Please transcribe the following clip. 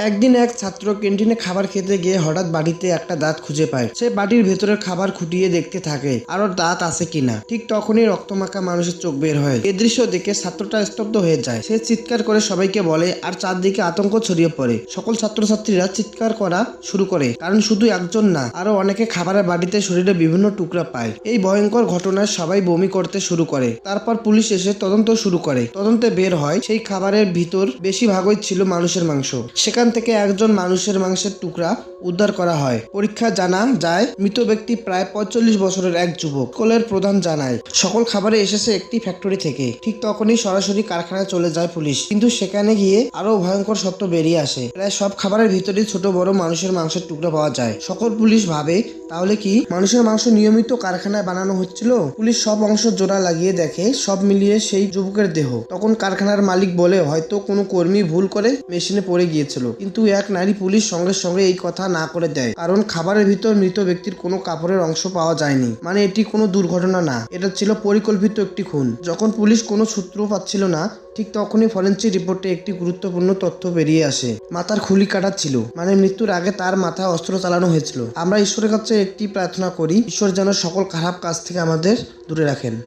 একদিন এক ছাত্র ক্যান্টিনে খাবার খেতে গিয়ে হঠাৎ বাড়িতে একটা দাঁত খুঁজে পায়। সে বাটির ভেতরের খাবার খুঁটিয়ে দেখতে থাকে আরো দাঁত আছে কিনা। ঠিক তখনই রক্তমাখা মানুষের চোখ বের হয়। এ দৃশ্য দেখে ছাত্রটা স্তব্ধ হয়ে যায়। সে চিৎকার করে সবাইকে বলে আর চারদিকে আতঙ্ক ছড়িয়ে পড়ে। সকল ছাত্রছাত্রীরা চিৎকার করা শুরু করে, কারণ শুধু একজন না, আরো অনেকে খাবারের বাটিতে শরীরে বিভিন্ন টুকরা পায়। এই ভয়ঙ্কর ঘটনায় সবাই বমি করতে শুরু করে। তারপর পুলিশ এসে তদন্ত শুরু করে। তদন্তে বের হয় সেই খাবারের ভিতর বেশিরভাগই ছিল মানুষের মাংস। সেখান থেকে একজন মানুষের মাংসের টুকরা উদ্ধার করা হয়। পরীক্ষা জানা যায় মৃত ব্যক্তি প্রায় 45 বছরের এক যুবক। স্কুলের প্রধান জানায় সকল খাবারে এসেছে একটি ফ্যাক্টরি থেকে। ঠিক তখনই সরাসরি কারখানায় চলে যায় পুলিশ, কিন্তু সেখানে গিয়ে আরো ভয়ঙ্কর সত্য বেরিয়ে আসে। প্রায় সব খাবারের ভিতরেই ছোট বড় মানুষের মাংসের টুকরা পাওয়া যায়। সকল পুলিশ ভাবে তাহলে কি মানুষের মাংস নিয়মিত কারখানায় বানানো হচ্ছিল? পুলিশ সব অংশ জোড়া লাগিয়ে দেখে সব মিলিয়ে সেই যুবকের দেহ। তখন কারখানার মালিক বলে হয়তো কোনো কর্মী ভুল করে মেশিনে পড়ে গিয়েছিল। কিন্তু এক নারী পুলিশ সঙ্গে সঙ্গে এই কথা না করে দেয়, কারণ খাবারের ভিতর মৃত ব্যক্তির কোনো কাপড়ের অংশ পাওয়া যায়নি। মানে এটি কোনো দুর্ঘটনা না, এটা ছিল পরিকল্পিত একটি খুন। যখন পুলিশ কোনো সূত্র পাচ্ছিল না, ঠিক তখনই ফরেনসিক রিপোর্টে একটি গুরুত্বপূর্ণ তথ্য বেরিয়ে আসে। মাথার খুলি কাটা ছিল, মানে মৃত্যুর আগে তার মাথায় অস্ত্র চালানো হয়েছিল। আমরা ঈশ্বরের কাছে একটি প্রার্থনা করি, ঈশ্বর যেন সকল খারাপ কাজ থেকে আমাদের দূরে রাখেন।